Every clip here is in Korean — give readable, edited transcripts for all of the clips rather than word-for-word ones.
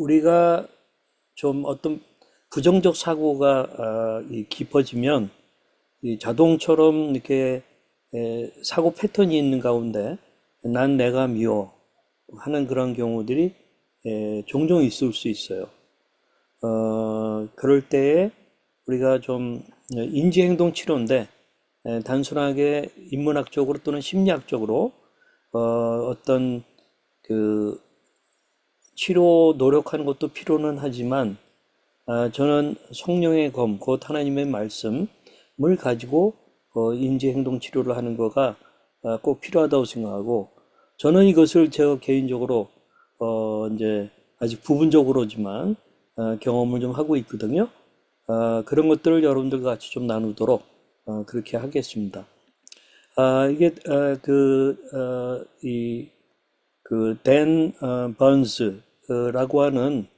우리가 좀 어떤 부정적 사고가 깊어지면 이 자동처럼 이렇게 사고 패턴이 있는 가운데 난 내가 미워 하는 그런 경우들이 종종 있을 수 있어요. 그럴 때에 우리가 좀 인지행동 치료인데 단순하게 인문학적으로 또는 심리학적으로 어떤 그 치료 노력하는 것도 필요는 하지만 저는 성령의 검, 곧 하나님의 말씀을 가지고 인지행동 치료를 하는 거가 꼭 필요하다고 생각하고 저는 이것을 제가 개인적으로 이제 아직 부분적으로지만 경험을 좀 하고 있거든요. 그런 것들을 여러분들과 같이 좀 나누도록 그렇게 하겠습니다. 이게 댄 번스라고 하는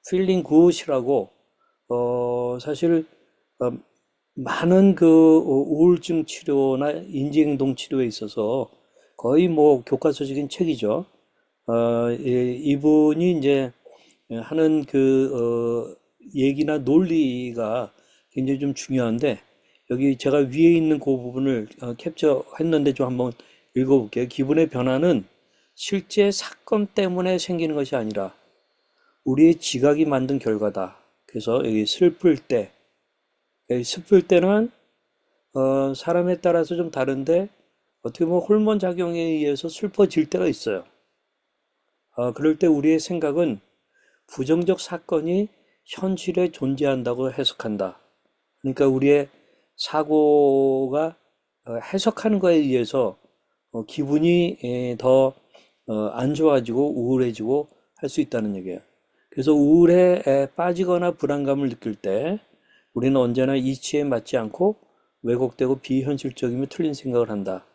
필링 굿이라고 사실 어, 많은 우울증 치료나 인지행동 치료에 있어서 거의 뭐 교과서적인 책이죠. 이분이 이제 하는 얘기나 논리가 굉장히 좀 중요한데 여기 제가 위에 있는 그 부분을 캡처했는데 좀 한번 읽어볼게요. 기분의 변화는 실제 사건 때문에 생기는 것이 아니라 우리의 지각이 만든 결과다. 그래서 여기 슬플 때는 사람에 따라서 좀 다른데 어떻게 보면 호르몬 작용에 의해서 슬퍼질 때가 있어요. 그럴 때 우리의 생각은 부정적 사건이 현실에 존재한다고 해석한다. 그러니까 우리의 사고가 해석하는 거에 의해서 기분이 더 안 좋아지고 우울해지고 할 수 있다는 얘기예요. 그래서 우울에 빠지거나 불안감을 느낄 때 우리는 언제나 이치에 맞지 않고 왜곡되고 비현실적이며 틀린 생각을 한다.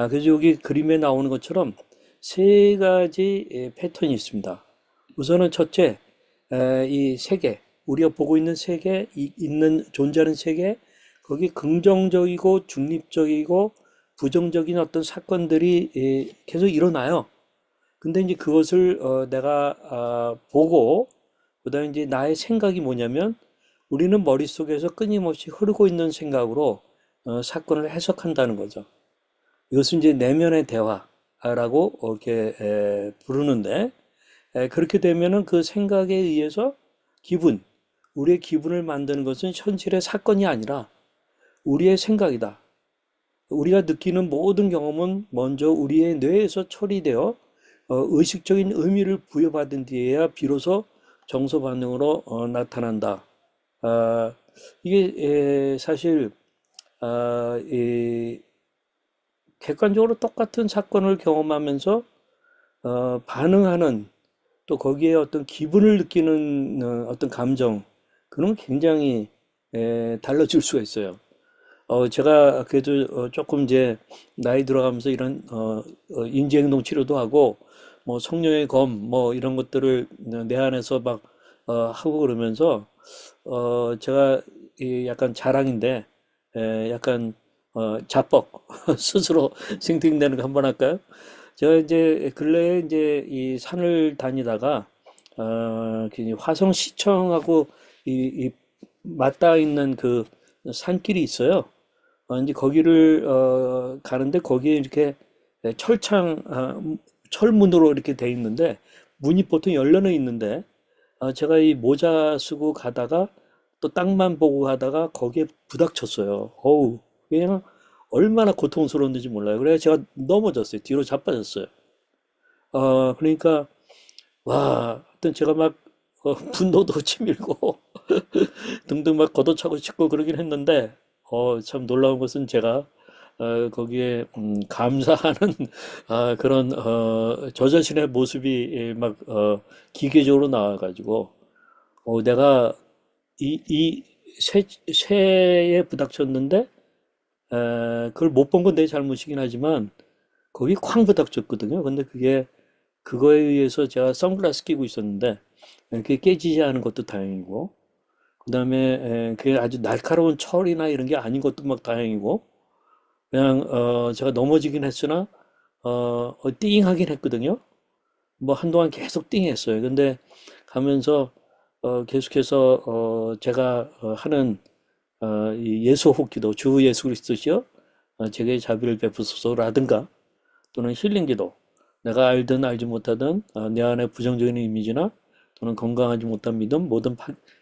그래서 여기 그림에 나오는 것처럼 세 가지 패턴이 있습니다. 우선은 첫째, 이 세계, 우리가 보고 있는 세계, 존재하는 세계, 거기 긍정적이고 중립적이고 부정적인 어떤 사건들이 계속 일어나요. 근데 이제 그것을 내가 보고, 그다음에 이제 나의 생각이 뭐냐면, 우리는 머릿속에서 끊임없이 흐르고 있는 생각으로 사건을 해석한다는 거죠. 이것은 이제 내면의 대화라고 이렇게 부르는데, 그렇게 되면은 그 생각에 의해서 기분, 우리의 기분을 만드는 것은 현실의 사건이 아니라 우리의 생각이다. 우리가 느끼는 모든 경험은 먼저 우리의 뇌에서 처리되어 의식적인 의미를 부여받은 뒤에야 비로소 정서 반응으로 나타난다. 아, 이게 사실 이 객관적으로 똑같은 사건을 경험하면서 반응하는 또 거기에 어떤 기분을 느끼는 어떤 감정 그런 게 굉장히 달라질 수가 있어요. 제가 그래도 조금 이제 나이 들어가면서 이런 인지행동 치료도 하고 뭐 성령의 검 뭐 이런 것들을 내 안에서 막 하고 그러면서 제가 이 약간 자랑인데 약간 자뻑 스스로 싱팅되는 거 한번 할까요? 제가 이제 근래에 이제 이 산을 다니다가 그 화성 시청하고 이 맞닿아 있는 그 산길이 있어요. 이제 거기를 가는데 거기에 이렇게 철창 철문으로 이렇게 돼 있는데 문이 보통 열려는 있는데 제가 이 모자 쓰고 가다가 또 땅만 보고 가다가 거기에 부닥쳤어요. 어우, 그냥 얼마나 고통스러웠는지 몰라요. 그래서 제가 넘어졌어요. 뒤로 자빠졌어요. 그러니까 와, 하여튼 제가 막 분노도 치밀고 등등 막 걷어차고 싶고 그러긴 했는데 참 놀라운 것은 제가 거기에 감사하는 그런 저 자신의 모습이 막 기계적으로 나와가지고 내가 이 새에 부닥쳤는데 그걸 못 본 건 내 잘못이긴 하지만 거기 쾅 부닥쳤거든요. 근데 그거에 의해서 제가 선글라스 끼고 있었는데 그게 깨지지 않은 것도 다행이고 그다음에 그게 아주 날카로운 철이나 이런 게 아닌 것도 막 다행이고 그냥 제가 넘어지긴 했으나 띵하긴 했거든요. 뭐 한동안 계속 띵했어요. 근데 가면서 계속해서 제가 하는 이 예수 혹기도 주 예수 그리스도시여 제게 자비를 베푸소서라든가 또는 힐링기도 내가 알든 알지 못하든 내 안에 부정적인 이미지나 또는 건강하지 못한 믿음 모든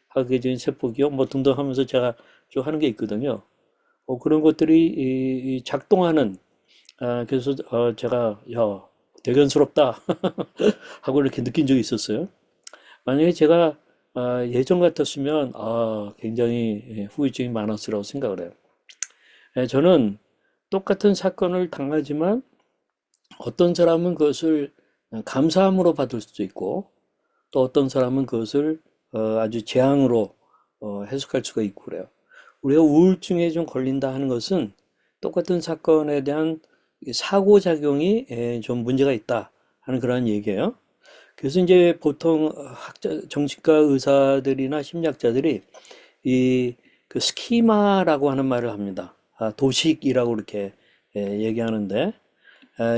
파괴적인 세포기업 뭐 등등 하면서 제가 쭉 하는 게 있거든요. 그런 것들이 이 작동하는 그래서 제가 야 대견스럽다 하고 이렇게 느낀 적이 있었어요. 만약에 제가 예전 같았으면 굉장히 후유증이 많았을 거라고 생각을 해요. 저는 똑같은 사건을 당하지만 어떤 사람은 그것을 감사함으로 받을 수도 있고 또 어떤 사람은 그것을 아주 재앙으로 해석할 수가 있고 그래요. 우리가 우울증에 좀 걸린다 하는 것은 똑같은 사건에 대한 사고작용이 좀 문제가 있다 하는 그런 얘기예요. 그래서 이제 보통 정신과 의사들이나 심리학자들이 이 그 스키마라고 하는 말을 합니다. 도식이라고 이렇게 얘기하는데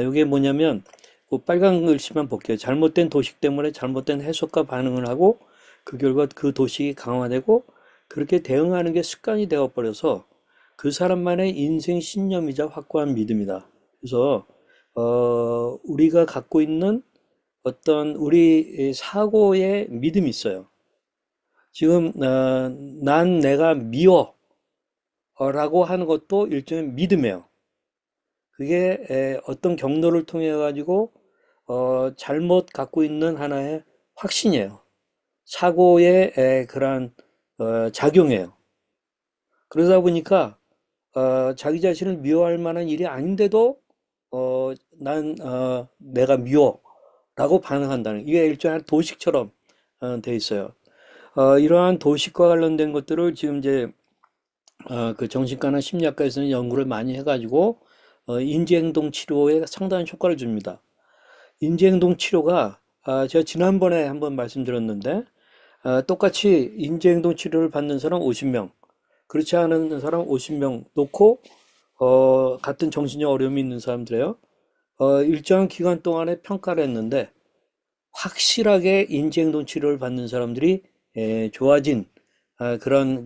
이게 뭐냐면 그 빨간 글씨만 볼게요. 잘못된 도식 때문에 잘못된 해석과 반응을 하고 그 결과 그 도식이 강화되고 그렇게 대응하는 게 습관이 되어 버려서 그 사람만의 인생 신념이자 확고한 믿음이다. 그래서 우리가 갖고 있는 어떤 우리 사고의 믿음이 있어요. 지금 난 내가 미워라고 하는 것도 일종의 믿음이에요. 그게 어떤 경로를 통해 가지고 잘못 갖고 있는 하나의 확신이에요. 사고의 그러한 작용이에요. 그러다 보니까 자기 자신을 미워할 만한 일이 아닌데도 내가 미워라고 반응한다는 이게 일종의 도식처럼 돼 있어요. 이러한 도식과 관련된 것들을 지금 이제 그 정신과나 심리학과에서는 연구를 많이 해가지고 인지행동 치료에 상당한 효과를 줍니다. 인지행동 치료가 제가 지난번에 한번 말씀드렸는데 똑같이 인지행동 치료를 받는 사람 50명, 그렇지 않은 사람 50명 놓고 같은 정신적 어려움이 있는 사람들이에요. 일정한 기간 동안에 평가를 했는데 확실하게 인지행동 치료를 받는 사람들이 좋아진 그런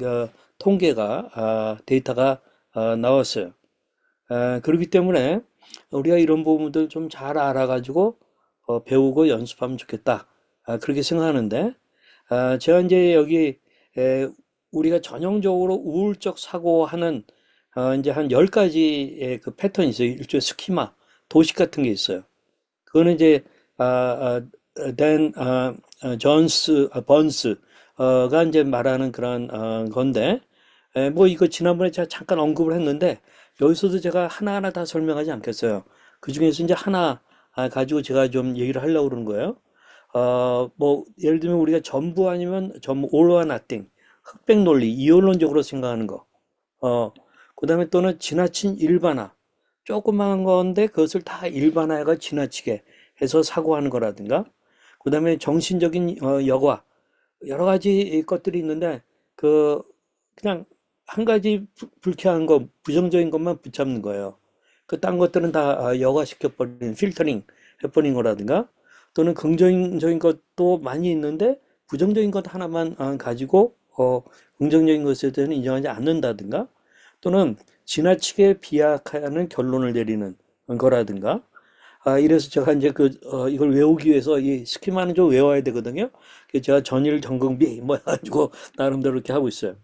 통계가 데이터가 나왔어요. 그렇기 때문에 우리가 이런 부분들 좀 잘 알아가지고 배우고 연습하면 좋겠다. 그렇게 생각하는데 제가 이제 여기 우리가 전형적으로 우울적 사고하는 이제 한 10가지의 그 패턴이 있어요. 일종의 스키마, 도식 같은 게 있어요. 그거는 이제 댄 존스 번스가 이제 말하는 그런 건데 뭐 이거 지난번에 제가 잠깐 언급을 했는데 여기서도 제가 하나하나 다 설명하지 않겠어요. 그 중에서 이제 하나 가지고 제가 좀 얘기를 하려고 그러는 거예요. 뭐 예를 들면 우리가 전부 아니면 전부 all or nothing 흑백 논리 이원론적으로 생각하는 거. 그다음에 또는 지나친 일반화. 조그마한 건데 그것을 다 일반화해가 지나치게 해서 사고하는 거라든가. 그다음에 정신적인 여과. 여러 가지 것들이 있는데 그 그냥 한 가지 불쾌한 거, 부정적인 것만 붙잡는 거예요. 그 딴 것들은 다 여과시켜 버리는 필터링 해버린 거라든가 또는 긍정적인 것도 많이 있는데 부정적인 것 하나만 가지고 긍정적인 것에 대해서는 인정하지 않는다든가 또는 지나치게 비약하는 결론을 내리는 거라든가 이래서 제가 이제 이걸 외우기 위해서 이 스키마는 좀 외워야 되거든요. 그래서 제가 전일 전공비 뭐 해가지고 나름대로 이렇게 하고 있어요.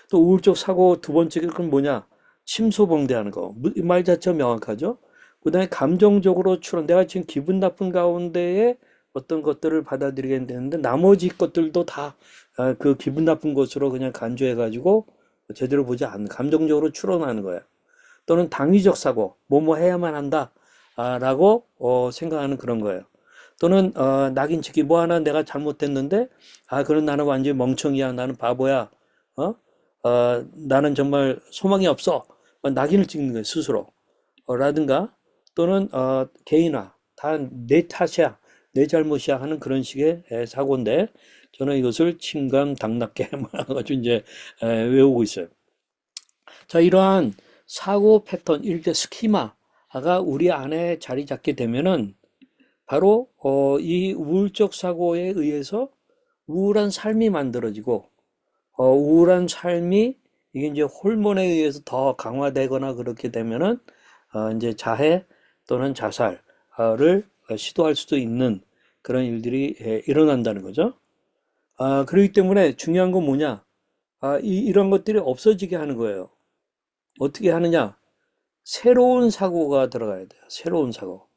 또 우울적 사고 두 번째 건 뭐냐? 침소봉대하는 거. 말 자체가 명확하죠? 그다음에 감정적으로 내가 지금 기분 나쁜 가운데에 어떤 것들을 받아들이게 되는데 나머지 것들도 다 그 기분 나쁜 것으로 그냥 간주해가지고 제대로 보지 않는 감정적으로 추론하는 거예요. 또는 당위적 사고, 뭐뭐 해야만 한다, 라고 생각하는 그런 거예요. 또는 낙인치기 뭐 하나 내가 잘못했는데 그럼 나는 완전히 멍청이야, 나는 바보야, 어? 나는 정말 소망이 없어. 낙인을 찍는 거예요, 스스로. 라든가 또는 개인화, 다 내 탓이야, 내 잘못이야 하는 그런 식의 사고인데 저는 이것을 침감당납게 가지고 이제 외우고 있어요. 자, 이러한 사고 패턴, 일대 스키마가 우리 안에 자리 잡게 되면은 바로 이 우울적 사고에 의해서 우울한 삶이 만들어지고, 우울한 삶이 이게 이제 호르몬에 의해서 더 강화되거나 그렇게 되면은 이제 자해 또는 자살을 시도할 수도 있는 그런 일들이 일어난다는 거죠. 그렇기 때문에 중요한 건 뭐냐? 이런 것들이 없어지게 하는 거예요. 어떻게 하느냐? 새로운 사고가 들어가야 돼요. 새로운 사고.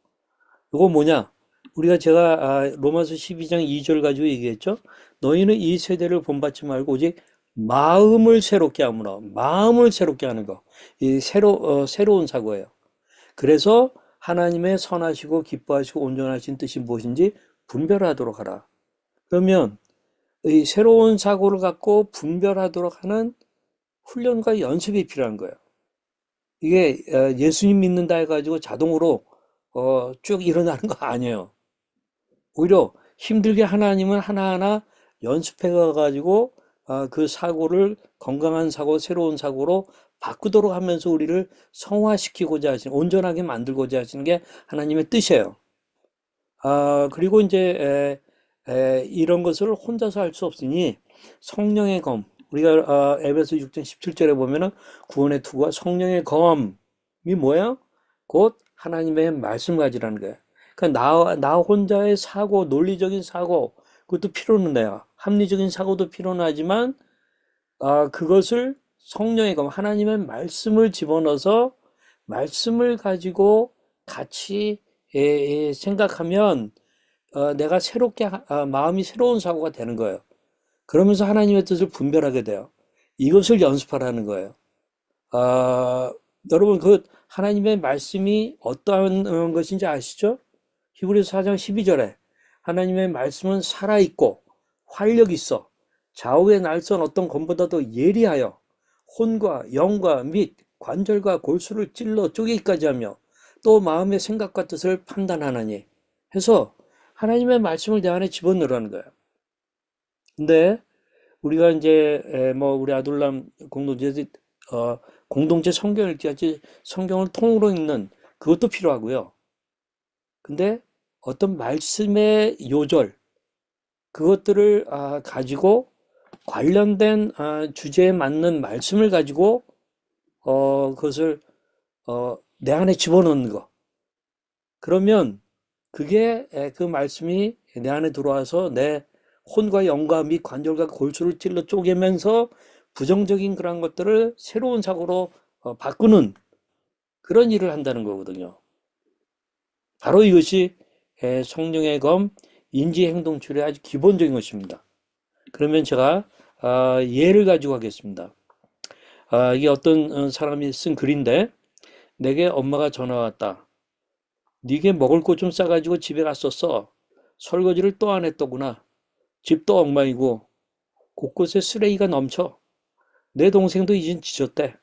이거 뭐냐? 제가 로마서 12장 2절 가지고 얘기했죠. 너희는 이 세대를 본받지 말고 오직 마음을 새롭게 함으로, 마음을 새롭게 하는 거. 새로운 사고예요. 그래서 하나님의 선하시고 기뻐하시고 온전하신 뜻이 무엇인지 분별하도록 하라. 그러면 이 새로운 사고를 갖고 분별하도록 하는 훈련과 연습이 필요한 거예요. 이게 예수님 믿는다 해가지고 자동으로 쭉 일어나는 거 아니에요. 오히려 힘들게 하나님은 하나하나 연습해 가가지고 그 사고를 건강한 사고, 새로운 사고로 바꾸도록 하면서 우리를 성화시키고자 하시는, 온전하게 만들고자 하시는 게 하나님의 뜻이에요. 그리고 이제 이런 것을 혼자서 할 수 없으니 성령의 검, 우리가 에베소 6장 17절에 보면은 구원의 투구와 성령의 검이 뭐예요? 곧 하나님의 말씀 가지라는 거예요. 그러니까 나 혼자의 사고, 논리적인 사고, 그것도 필요는 해요. 합리적인 사고도 필요는 하지만, 그것을 성령의 검, 하나님의 말씀을 집어넣어서 말씀을 가지고 같이 생각하면, 내가 마음이 새로운 사고가 되는 거예요. 그러면서 하나님의 뜻을 분별하게 돼요. 이것을 연습하라는 거예요. 아, 여러분, 하나님의 말씀이 어떠한 것인지 아시죠? 히브리서 4장 12절에 하나님의 말씀은 살아있고 활력 있어 좌우의 날선 어떤 검보다도 예리하여 혼과 영과 및 관절과 골수를 찔러 쪼개기까지 하며 또 마음의 생각과 뜻을 판단하나니 해서 하나님의 말씀을 내 안에 집어넣으라는 거예요. 근데 우리가 이제 우리 아둘람 공동체에서 공동체 성경을 읽지 성경을 통으로 읽는 그것도 필요하고요. 근데 어떤 말씀의 요절 그것들을 가지고 관련된 주제에 맞는 말씀을 가지고 그것을 내 안에 집어넣는 거. 그러면 그게 그 말씀이 내 안에 들어와서 내 혼과 영과 및 관절과 골수를 찔러 쪼개면서 부정적인 그런 것들을 새로운 사고로 바꾸는 그런 일을 한다는 거거든요. 바로 이것이 성령의 검, 인지행동출의 아주 기본적인 것입니다. 그러면 제가 예를 가지고 하겠습니다. 이게 어떤 사람이 쓴 글인데 내게 엄마가 전화 왔다. 네게 먹을 것 좀 싸가지고 집에 갔었어. 설거지를 또 안 했더구나. 집도 엉망이고 곳곳에 쓰레기가 넘쳐. 내 동생도 이젠 지쳤대.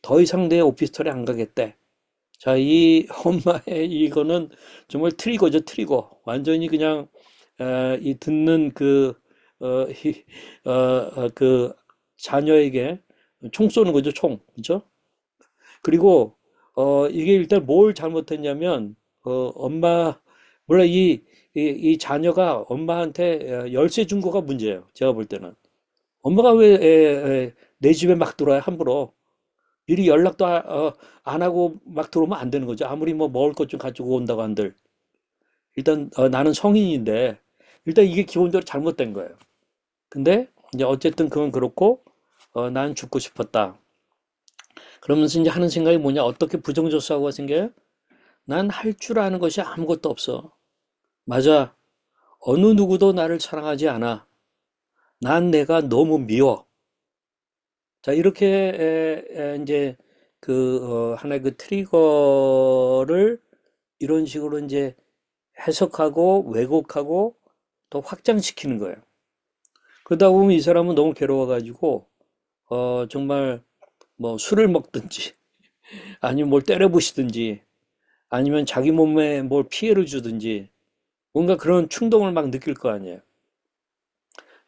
더 이상 내 오피스텔에 안 가겠대. 자, 이 엄마의 이거는 정말 트리거죠, 트리거. 완전히 그냥 이 듣는 그 자녀에게 총 쏘는 거죠, 총. 그죠? 그리고 이게 일단 뭘 잘못했냐면 몰라 이 자녀가 엄마한테 열쇠 준 거가 문제예요. 제가 볼 때는. 엄마가 왜 내 집에 막 들어와요, 함부로. 미리 연락도 안 하고 막 들어오면 안 되는 거죠. 아무리 뭐 먹을 것 좀 가지고 온다고 한들. 일단 나는 성인인데 일단 이게 기본적으로 잘못된 거예요. 근데 이제 어쨌든 그건 그렇고 난 죽고 싶었다. 그러면서 이제 하는 생각이 뭐냐? 어떻게 부정적 사고가 생겨요? 난 할 줄 아는 것이 아무것도 없어. 맞아. 어느 누구도 나를 사랑하지 않아. 난 내가 너무 미워. 자, 이렇게 이제 하나의 그 트리거를 이런 식으로 이제 해석하고 왜곡하고 또 확장시키는 거예요. 그러다 보면 이 사람은 너무 괴로워가지고 정말 뭐 술을 먹든지 아니면 뭘 때려부시든지 아니면 자기 몸에 뭘 피해를 주든지 뭔가 그런 충동을 막 느낄 거 아니에요.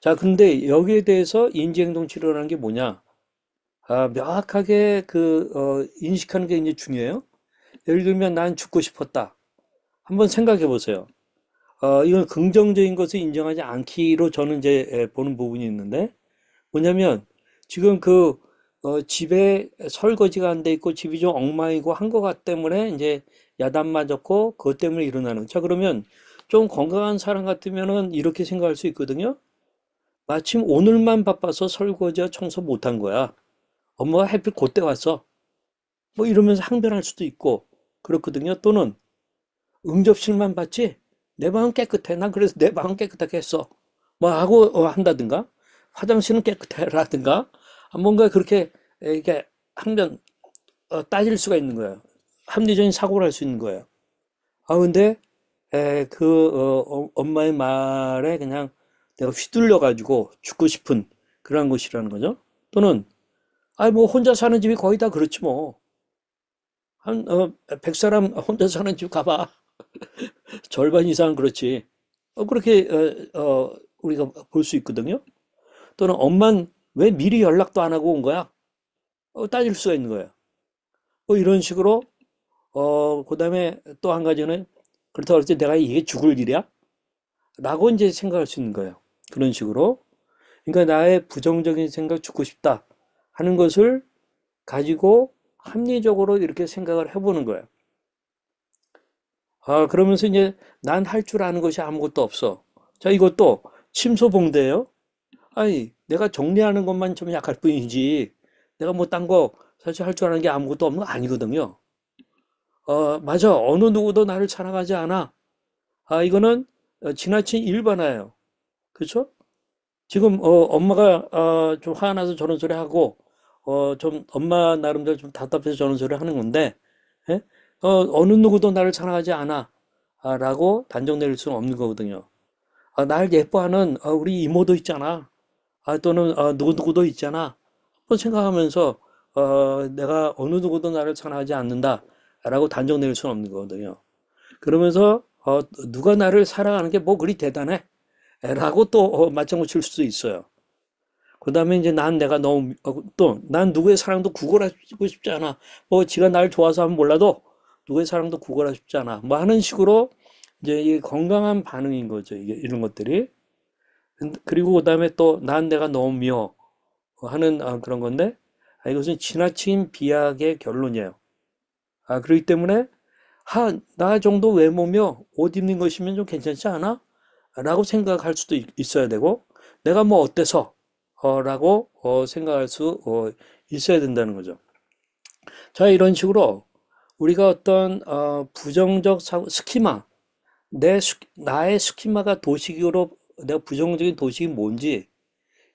자, 근데 여기에 대해서 인지행동 치료라는 게 뭐냐? 명확하게 인식하는 게 이제 중요해요. 예를 들면 난 죽고 싶었다. 한번 생각해 보세요. 이건 긍정적인 것을 인정하지 않기로 저는 이제 보는 부분이 있는데, 뭐냐면 지금 집에 설거지가 안 돼 있고 집이 좀 엉망이고 한 것 때문에 이제 야단 맞았고 그것 때문에 일어나는. 자, 그러면 좀 건강한 사람 같으면은 이렇게 생각할 수 있거든요. 마침 오늘만 바빠서 설거지와 청소 못한 거야. 엄마가 하필 그때 왔어. 뭐 이러면서 항변할 수도 있고 그렇거든요. 또는 응접실만 봤지? 내 방은 깨끗해. 난 그래서 내 방은 깨끗하게 했어. 뭐 하고 한다든가 화장실은 깨끗해라든가 뭔가 그렇게 이게 항변 따질 수가 있는 거예요. 합리적인 사고를 할 수 있는 거예요. 근데 엄마의 말에 그냥 내가 휘둘려 가지고 죽고 싶은 그런 것이라는 거죠. 또는 뭐 혼자 사는 집이 거의 다 그렇지 뭐. 한 100사람 혼자 사는 집 가봐. 절반 이상은 그렇지. 그렇게 우리가 볼 수 있거든요. 또는 엄만 왜 미리 연락도 안 하고 온 거야? 따질 수가 있는 거예요. 뭐 이런 식으로 그다음에 또 한 가지는 그렇다고 할 때 내가 이게 죽을 일이야? 라고 이제 생각할 수 있는 거예요. 그런 식으로. 그러니까 나의 부정적인 생각 죽고 싶다 하는 것을 가지고 합리적으로 이렇게 생각을 해보는 거예요. 그러면서 이제 난 할 줄 아는 것이 아무것도 없어. 자, 이것도 침소봉대예요. 아니, 내가 정리하는 것만 좀 약할 뿐이지. 내가 뭐 딴 거 사실 할 줄 아는 게 아무것도 없는 거 아니거든요. 맞아. 어느 누구도 나를 사랑하지 않아. 이거는 지나친 일반화예요. 그렇죠? 지금 엄마가 좀 화나서 저런 소리 하고 좀 엄마 나름대로 좀 답답해서 저런 소리 하는 건데 예? 어느 누구도 나를 사랑하지 않아 라고 단정 내릴 수는 없는 거거든요. 날 예뻐하는 우리 이모도 있잖아. 또는 누구누구도 있잖아. 한번 생각하면서 내가 어느 누구도 나를 사랑하지 않는다 라고 단정 내릴 수는 없는 거거든요. 그러면서 누가 나를 사랑하는 게 뭐 그리 대단해 라고 또 맞장구 칠 수도 있어요. 그 다음에 이제 내가 너무 또 난 누구의 사랑도 구걸하고 싶지 않아. 뭐 지가 날 좋아서 하면 몰라도 누구의 사랑도 구걸하고 싶지 않아. 뭐 하는 식으로 이제 이 건강한 반응인 거죠. 이게 이런 것들이. 그리고 그 다음에 또 난 내가 너무 미워 하는 그런 건데 이것은 지나친 비약의 결론이에요. 그렇기 때문에 나 정도 외모며 옷 입는 것이면 좀 괜찮지 않아? 라고 생각할 수도 있어야 되고 내가 뭐 어때서 라고 생각할 수 있어야 된다는 거죠. 자, 이런 식으로 우리가 어떤 부정적 스키마, 나의 스키마가 도식으로 내가 부정적인 도식이 뭔지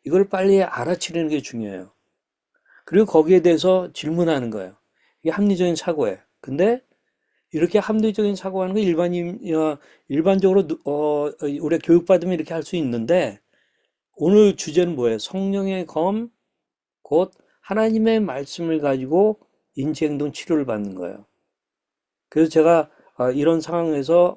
이걸 빨리 알아채리는 게 중요해요. 그리고 거기에 대해서 질문하는 거예요. 이게 합리적인 사고예요. 근데 이렇게 합리적인 사고하는 거 일반적으로 우리가 교육받으면 이렇게 할 수 있는데 오늘 주제는 뭐예요? 성령의 검, 곧 하나님의 말씀을 가지고 인지행동 치료를 받는 거예요. 그래서 제가 이런 상황에서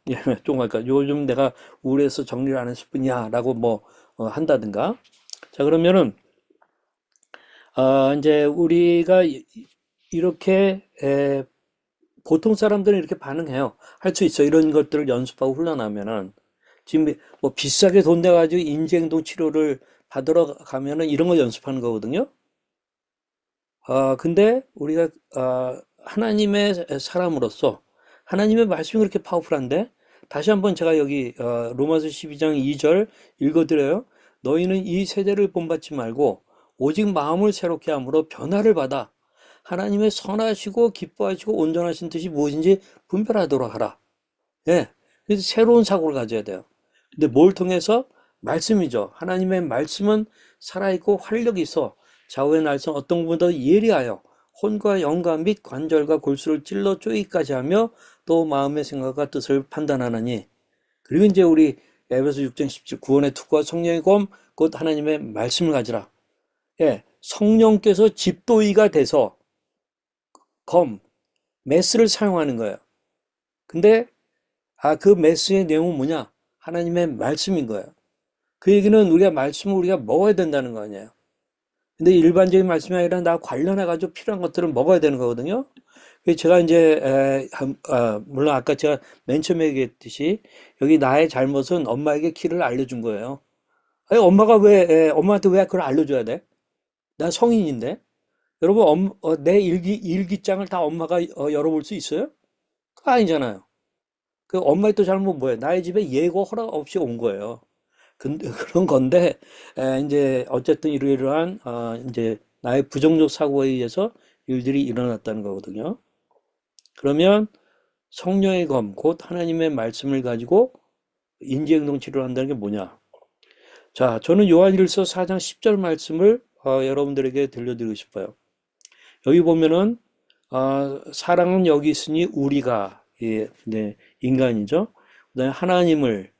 예, 좀 할까, 요즘 내가 우울해서 정리를 안 했을 뿐이야 라고 뭐 한다든가. 자, 그러면은 이제 우리가 이렇게 보통 사람들은 이렇게 반응해요. 할 수 있어. 이런 것들을 연습하고 훈련하면은 지금 뭐 비싸게 돈 내가지고 인지행동 치료를 받으러 가면은 이런 거 연습하는 거거든요. 근데 우리가 하나님의 사람으로서 하나님의 말씀이 그렇게 파워풀한데 다시 한번 제가 여기 로마서 12장 2절 읽어드려요. 너희는 이 세대를 본받지 말고 오직 마음을 새롭게 함으로 변화를 받아 하나님의 선하시고 기뻐하시고 온전하신 뜻이 무엇인지 분별하도록 하라. 예. 그래서 새로운 사고를 가져야 돼요. 근데 뭘 통해서? 말씀이죠. 하나님의 말씀은 살아있고 활력이 있어 좌우의 날선 어떤 것보다 예리하여 혼과 영과 및 관절과 골수를 찔러 쪼이기까지 하며 또 마음의 생각과 뜻을 판단하나니. 그리고 이제 우리 에베소 6장 17 구원의 투구와 성령의 검 곧 하나님의 말씀을 가지라. 예, 성령께서 집도이가 돼서 검, 메스를 사용하는 거예요. 근데 그 메스의 내용은 뭐냐? 하나님의 말씀인 거예요. 그 얘기는 우리가 말씀을 우리가 먹어야 된다는 거 아니에요. 근데 일반적인 말씀이 아니라 나 관련해 가지고 필요한 것들을 먹어야 되는 거거든요. 제가 이제 물론 아까 제가 맨 처음에 얘기했듯이 여기 나의 잘못은 엄마에게 길을 알려준 거예요. 아니 엄마가 엄마한테 왜 그걸 알려줘야 돼? 난 성인인데. 여러분 내 일기장을 다 엄마가 열어볼 수 있어요? 그거 아니잖아요. 그 엄마의 또 잘못 뭐예요? 나의 집에 예고 허락 없이 온 거예요. 근데 그런 건데 이제 어쨌든 이러이러한 이제 나의 부정적 사고에 의해서 일들이 일어났다는 거거든요. 그러면 성령의 검, 곧 하나님의 말씀을 가지고 인지행동 치료를 한다는 게 뭐냐? 자, 저는 요한일서 4장 10절 말씀을 여러분들에게 들려드리고 싶어요. 여기 보면은 사랑은 여기 있으니 우리가 네, 인간이죠. 그다음에 하나님을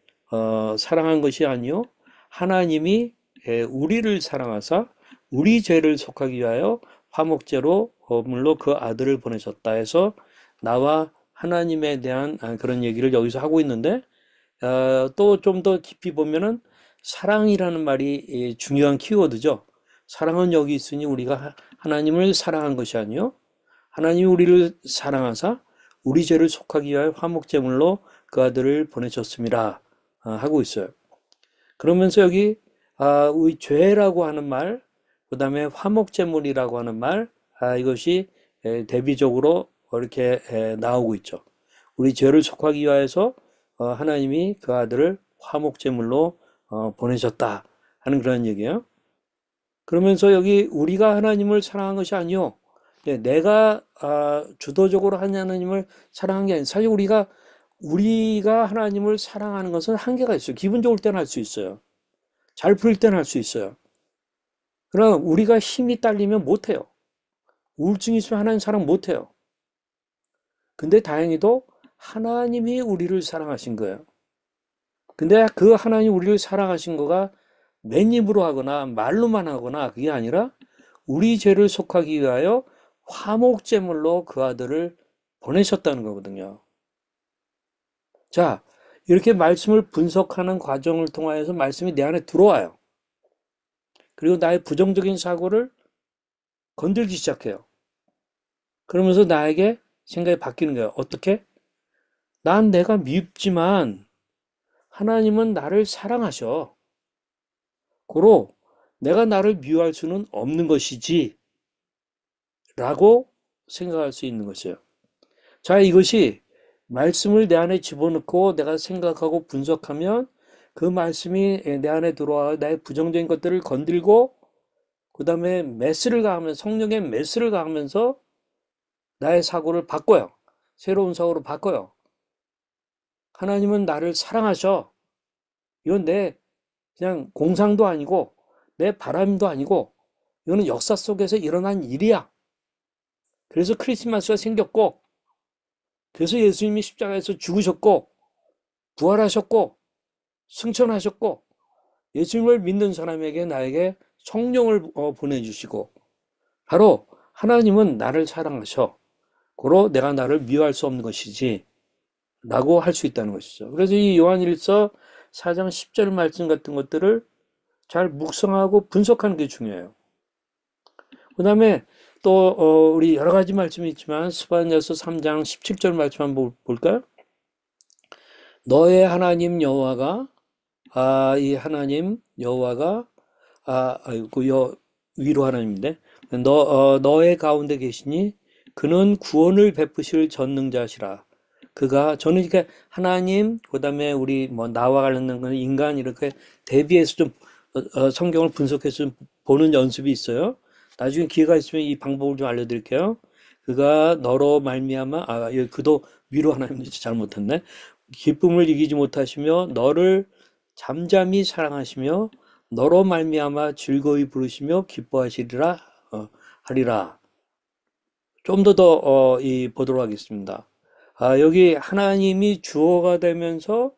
사랑한 것이 아니요 하나님이 우리를 사랑하사 우리 죄를 속하기 위하여 화목제로 물로 그 아들을 보내셨다 해서 나와 하나님에 대한 그런 얘기를 여기서 하고 있는데 또 좀 더 깊이 보면은 사랑이라는 말이 중요한 키워드죠. 사랑은 여기 있으니 우리가 하나님을 사랑한 것이 아니요 하나님이 우리를 사랑하사 우리 죄를 속하기 위하여 화목제물로 그 아들을 보내셨습니다 하고 있어요. 그러면서 여기 우리 죄라고 하는 말, 그 다음에 화목제물이라고 하는 말, 이것이 대비적으로 이렇게 나오고 있죠. 우리 죄를 속하기 위하여서 하나님이 그 아들을 화목제물로 보내셨다 하는 그런 얘기예요. 그러면서 여기 우리가 하나님을 사랑한 것이 아니요. 내가 주도적으로 하나님을 사랑한 게 아니라 사실 우리가 하나님을 사랑하는 것은 한계가 있어요. 기분 좋을 때는 할 수 있어요. 잘 풀릴 때는 할 수 있어요. 그러나 우리가 힘이 딸리면 못해요. 우울증이 있으면 하나님 사랑 못해요. 근데 다행히도 하나님이 우리를 사랑하신 거예요. 근데 그 하나님 우리를 사랑하신 거가 맨입으로 하거나 말로만 하거나 그게 아니라 우리 죄를 속하기 위하여 화목제물로 그 아들을 보내셨다는 거거든요. 자, 이렇게 말씀을 분석하는 과정을 통하여서 말씀이 내 안에 들어와요. 그리고 나의 부정적인 사고를 건들기 시작해요. 그러면서 나에게 생각이 바뀌는 거예요. 어떻게? 난 내가 밉지만 하나님은 나를 사랑하셔. 고로 내가 나를 미워할 수는 없는 것이지 라고 생각할 수 있는 것이에요. 자, 이것이 말씀을 내 안에 집어넣고 내가 생각하고 분석하면 그 말씀이 내 안에 들어와 나의 부정적인 것들을 건들고 그 다음에 메스를 가하면서 성령의 메스를 가하면서 나의 사고를 바꿔요. 새로운 사고로 바꿔요. 하나님은 나를 사랑하셔. 이건 내 그냥 공상도 아니고 내 바람도 아니고 이거는 역사 속에서 일어난 일이야. 그래서 크리스마스가 생겼고 그래서 예수님이 십자가에서 죽으셨고 부활하셨고 승천하셨고 예수님을 믿는 사람에게 나에게 성령을 보내주시고 바로 하나님은 나를 사랑하셔. 고로 내가 나를 미워할 수 없는 것이지 라고 할 수 있다는 것이죠. 그래서 이 요한일서 4장 10절 말씀 같은 것들을 잘 묵상하고 분석하는 게 중요해요. 그 다음에 또 우리 여러 가지 말씀이 있지만 스바냐서 3장 17절 말씀 한번 볼까요? 너의 하나님 여호와가 이 하나님 여호와가 위로 하나님인데 너의 가운데 계시니 그는 구원을 베푸실 전능자시라. 저는 이렇게 하나님 그다음에 우리 뭐 나와 관련된 인간 이렇게 대비해서 좀 성경을 분석해서 좀 보는 연습이 있어요. 나중에 기회가 있으면 이 방법을 좀 알려드릴게요. 그가 너로 말미암아 그도 위로 하나님 잘못했네. 기쁨을 이기지 못하시며 너를 잠잠히 사랑하시며 너로 말미암아 즐거이 부르시며 기뻐하시리라 하리라. 좀 더 보도록 하겠습니다. 여기 하나님이 주어가 되면서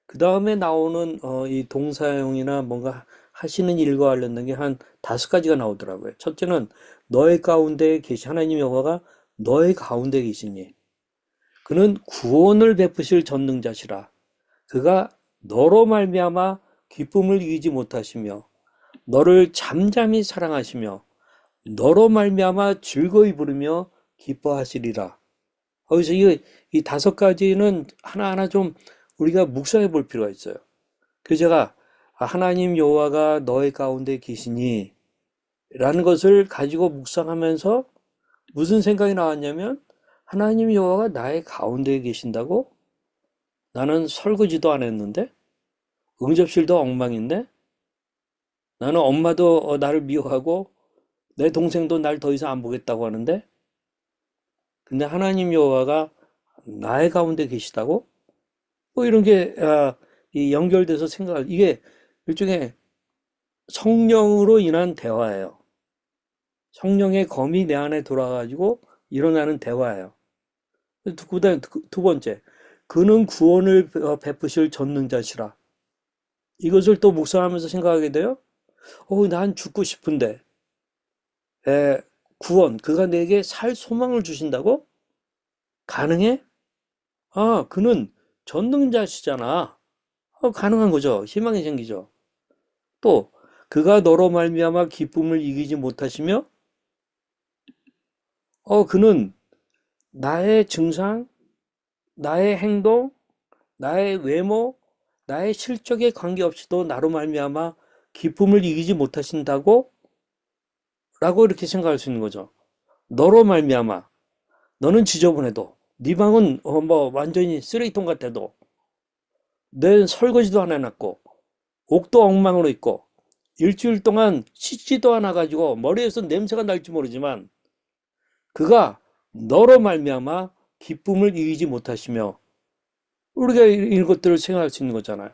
그 다음에 나오는 이 동사형이나 뭔가 하시는 일과 관련된 게 한 5가지가 나오더라고요. 첫째는 너의 가운데 계신 하나님 여호와가 너의 가운데 계시니 그는 구원을 베푸실 전능자시라. 그가 너로 말미암아 기쁨을 이기지 못하시며 너를 잠잠히 사랑하시며 너로 말미암아 즐거이 부르며 기뻐하시리라. 거기서 이 다섯 가지는 하나하나 좀 우리가 묵상해 볼 필요가 있어요. 그래서 제가 하나님 여호와가 너의 가운데 계시니 라는 것을 가지고 묵상하면서 무슨 생각이 나왔냐면 하나님 여호와가 나의 가운데에 계신다고? 나는 설거지도 안 했는데? 응접실도 엉망인데? 나는 엄마도 나를 미워하고 내 동생도 날 더 이상 안 보겠다고 하는데? 근데 하나님 여호와가 나의 가운데 계시다고? 뭐 이런 게 이 연결돼서 생각할 이게 일종의 성령으로 인한 대화예요. 성령의 검이 내 안에 돌아가지고 일어나는 대화예요. 그다음 두 번째, 그는 구원을 베푸실 전능자시라. 이것을 또 묵상하면서 생각하게 돼요. 난 죽고 싶은데 구원, 그가 내게 살 소망을 주신다고? 가능해? 그는 전능자시잖아. 가능한 거죠. 희망이 생기죠. 또 그가 너로 말미암아 기쁨을 이기지 못하시며 그는 나의 증상, 나의 행동, 나의 외모, 나의 실적에 관계없이도 나로 말미암아 기쁨을 이기지 못하신다고? 라고 이렇게 생각할 수 있는 거죠. 너로 말미암아 너는 지저분해도 네 방은 뭐 완전히 쓰레기통 같아도 내 설거지도 안 해놨고 옥도 엉망으로 있고 일주일 동안 씻지도 않아 가지고 머리에서 냄새가 날지 모르지만 그가 너로 말미암아 기쁨을 이기지 못하시며 우리가 이런 것들을 생각할 수 있는 거잖아요.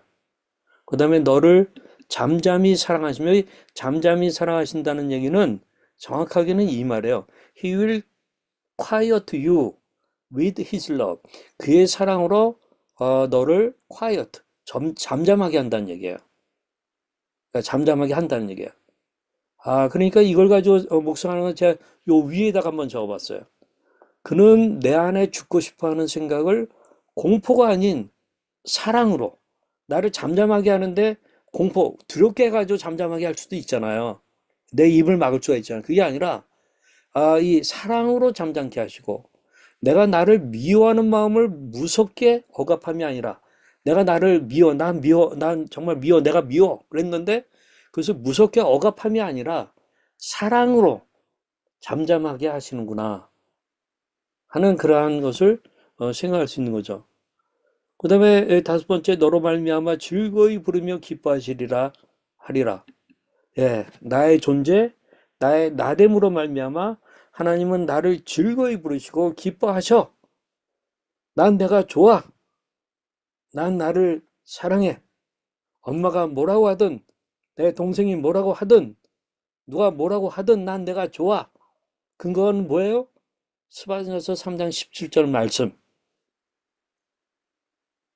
그 다음에 너를 잠잠히 사랑하시며 잠잠히 사랑하신다는 얘기는 정확하게는 이 말이에요. He will quiet you with his love. 그의 사랑으로 너를 quiet, 잠잠하게 한다는 얘기예요. 그러니까 잠잠하게 한다는 얘기예요. 그러니까 이걸 가지고 묵상하는 건 제가 요 위에다가 한번 적어봤어요. 그는 내 안에 죽고 싶어하는 생각을 공포가 아닌 사랑으로 나를 잠잠하게 하는데 공포, 두렵게 해가지고 잠잠하게 할 수도 있잖아요. 내 입을 막을 수가 있잖아요. 그게 아니라 이 사랑으로 잠잠케 하시고 내가 나를 미워하는 마음을 무섭게 억압함이 아니라 내가 나를 난 정말 미워, 내가 미워 그랬는데 그래서 무섭게 억압함이 아니라 사랑으로 잠잠하게 하시는구나 하는 그러한 것을 생각할 수 있는 거죠. 그 다음에 다섯 번째, 너로 말미암아 즐거이 부르며 기뻐하시리라 하리라. 예, 나의 존재, 나의 나됨으로 말미암아 하나님은 나를 즐거이 부르시고 기뻐하셔. 난 내가 좋아. 난 나를 사랑해. 엄마가 뭐라고 하든, 내 동생이 뭐라고 하든, 누가 뭐라고 하든 난 내가 좋아. 근거는 뭐예요? 스바냐서 3장 17절 말씀.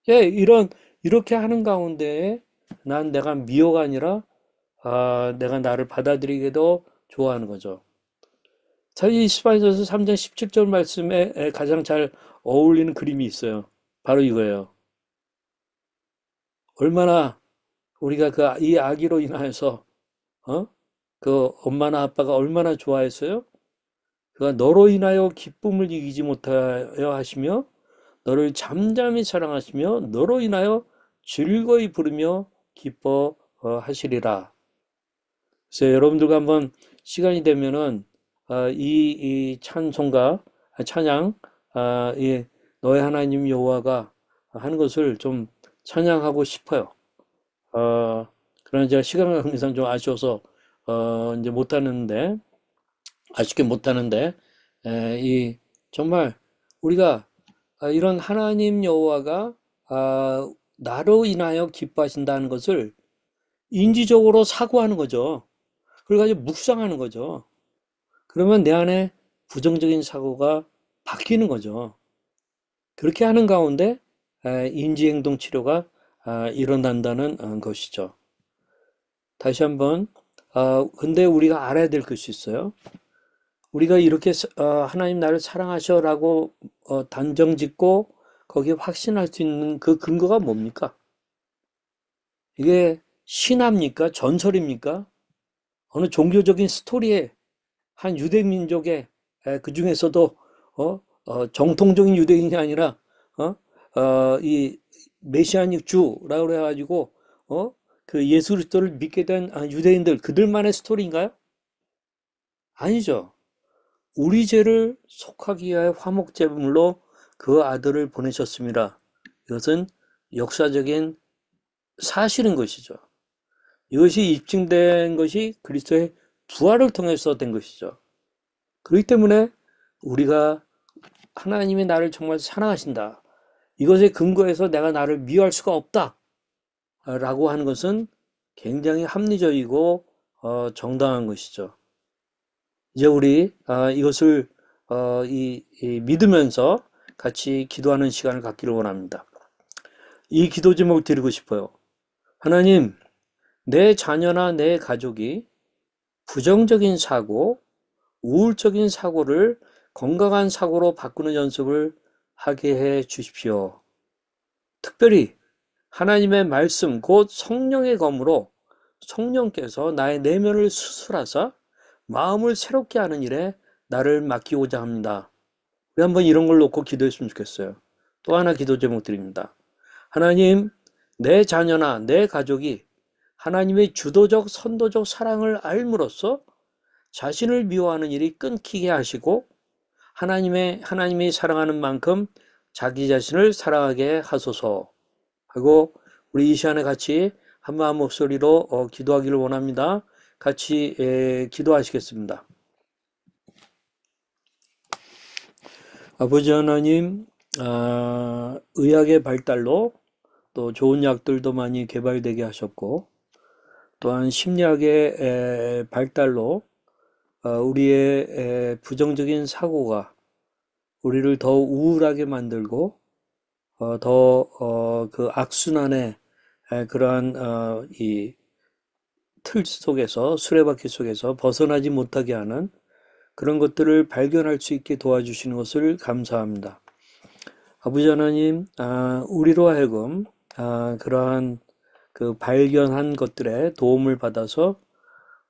예, 이렇게 하는 가운데 난 내가 미워가 아니라 내가 나를 받아들이게도 좋아하는 거죠. 이 스바냐서 3장 17절 말씀에 가장 잘 어울리는 그림이 있어요. 바로 이거예요. 얼마나 우리가 이 아기로 인하여서 그 엄마나 아빠가 얼마나 좋아했어요? 그가 너로 인하여 기쁨을 이기지 못하여 하시며 너를 잠잠히 사랑하시며 너로 인하여 즐거이 부르며 기뻐하시리라. 그래서 여러분들과 한번 시간이 되면은 이 찬송가 찬양 이 너의 하나님 여호와가 하는 것을 좀 찬양하고 싶어요. 그러나 제가 시간 관계상 좀 아쉬워서 이제 못하는데 아쉽게 못하는데 이 정말 우리가 이런 하나님 여호와가 나로 인하여 기뻐하신다는 것을 인지적으로 사고하는 거죠. 그걸 가지고 묵상하는 거죠. 그러면 내 안에 부정적인 사고가 바뀌는 거죠. 그렇게 하는 가운데 인지행동 치료가 일어난다는 것이죠. 다시 한번 근데 우리가 알아야 될 것이 있어요. 우리가 이렇게 하나님 나를 사랑하셔라고 단정 짓고 거기에 확신할 수 있는 그 근거가 뭡니까? 이게 신화입니까? 전설입니까? 어느 종교적인 스토리에 한 유대 민족의 그 중에서도 정통적인 유대인이 아니라 이 메시아닉 주라고 그래가지고 그 예수 그리스도를 믿게 된 유대인들 그들만의 스토리인가요? 아니죠. 우리 죄를 속하기 위하여 화목제물로 그 아들을 보내셨습니다. 이것은 역사적인 사실인 것이죠. 이것이 입증된 것이 그리스도의 부활을 통해서 된 것이죠. 그렇기 때문에 우리가 하나님이 나를 정말 사랑하신다. 이것에 근거해서 내가 나를 미워할 수가 없다. 라고 하는 것은 굉장히 합리적이고 정당한 것이죠. 이제 우리 이것을 믿으면서 같이 기도하는 시간을 갖기를 원합니다. 이 기도 제목을 드리고 싶어요. 하나님, 내 자녀나 내 가족이 부정적인 사고, 우울적인 사고를 건강한 사고로 바꾸는 연습을 하게 해 주십시오. 특별히 하나님의 말씀, 곧 성령의 검으로 성령께서 나의 내면을 수술하사 마음을 새롭게 하는 일에 나를 맡기고자 합니다. 우리 한번 이런 걸 놓고 기도했으면 좋겠어요. 또 하나 기도 제목 드립니다. 하나님, 내 자녀나 내 가족이 하나님의 주도적, 선도적 사랑을 알므로써 자신을 미워하는 일이 끊기게 하시고 하나님이 사랑하는 만큼 자기 자신을 사랑하게 하소서 하고 우리 이 시간에 같이 한마음 목소리로 기도하기를 원합니다. 같이 기도하시겠습니다. 아버지 하나님, 의학의 발달로 또 좋은 약들도 많이 개발되게 하셨고 또한 심리학의 발달로 우리의 부정적인 사고가 우리를 더 우울하게 만들고 더 그 악순환의 그러한 이 틀 속에서 수레바퀴 속에서 벗어나지 못하게 하는 그런 것들을 발견할 수 있게 도와주시는 것을 감사합니다. 아버지 하나님, 우리로 하여금 그러한 그 발견한 것들에 도움을 받아서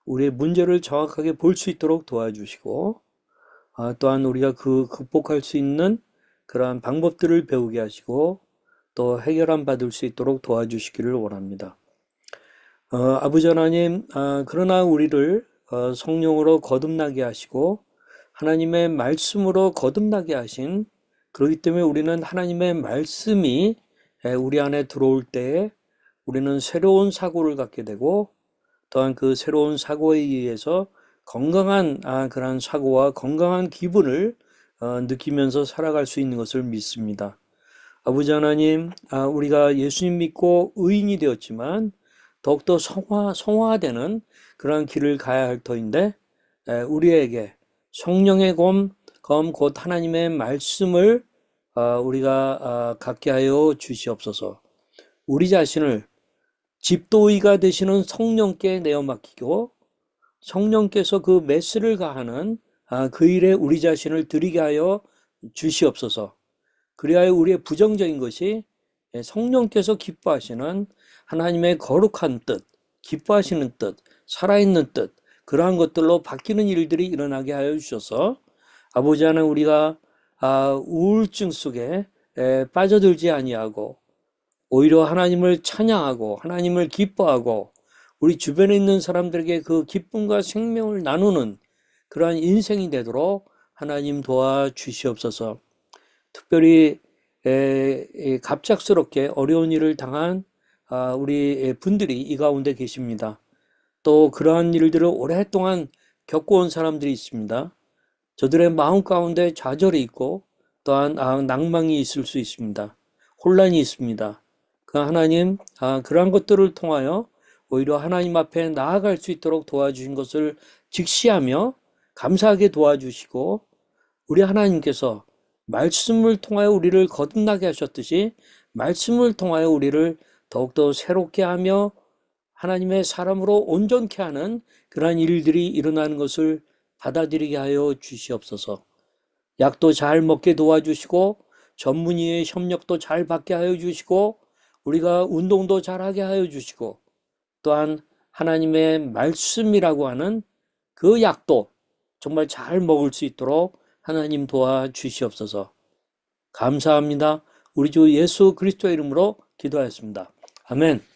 우리의 문제를 정확하게 볼 수 있도록 도와주시고 또한 우리가 그 극복할 수 있는 그러한 방법들을 배우게 하시고 또 해결함 받을 수 있도록 도와주시기를 원합니다. 아버지 하나님, 그러나 우리를 성령으로 거듭나게 하시고 하나님의 말씀으로 거듭나게 하신 그렇기 때문에 우리는 하나님의 말씀이 우리 안에 들어올 때에 우리는 새로운 사고를 갖게 되고 또한 그 새로운 사고에 의해서 건강한 그러한 사고와 건강한 기분을 느끼면서 살아갈 수 있는 것을 믿습니다. 아버지 하나님, 우리가 예수님 믿고 의인이 되었지만 더욱더 성화되는 그런 길을 가야 할 터인데 우리에게 성령의 검 곧 하나님의 말씀을 우리가 갖게 하여 주시옵소서. 우리 자신을 집도의가 되시는 성령께 내어 맡기고 성령께서 그 메스를 가하는 그 일에 우리 자신을 드리게 하여 주시옵소서. 그리하여 우리의 부정적인 것이 성령께서 기뻐하시는 하나님의 거룩한 뜻, 기뻐하시는 뜻, 살아있는 뜻, 그러한 것들로 바뀌는 일들이 일어나게 하여 주셔서 아버지 하나님 우리가 우울증 속에 빠져들지 아니하고 오히려 하나님을 찬양하고 하나님을 기뻐하고 우리 주변에 있는 사람들에게 그 기쁨과 생명을 나누는 그러한 인생이 되도록 하나님 도와주시옵소서. 특별히 갑작스럽게 어려운 일을 당한 우리 분들이 이 가운데 계십니다. 또 그러한 일들을 오랫동안 겪어온 사람들이 있습니다. 저들의 마음 가운데 좌절이 있고 또한 낭망이 있을 수 있습니다. 혼란이 있습니다. 그 하나님, 그러한 것들을 통하여 오히려 하나님 앞에 나아갈 수 있도록 도와주신 것을 직시하며 감사하게 도와주시고 우리 하나님께서 말씀을 통하여 우리를 거듭나게 하셨듯이 말씀을 통하여 우리를 더욱더 새롭게 하며 하나님의 사람으로 온전케 하는 그러한 일들이 일어나는 것을 받아들이게 하여 주시옵소서. 약도 잘 먹게 도와주시고 전문의의 협력도 잘 받게 하여 주시고 우리가 운동도 잘하게 하여 주시고 또한 하나님의 말씀이라고 하는 그 약도 정말 잘 먹을 수 있도록 하나님 도와주시옵소서. 감사합니다. 우리 주 예수 그리스도의 이름으로 기도하였습니다. 아멘.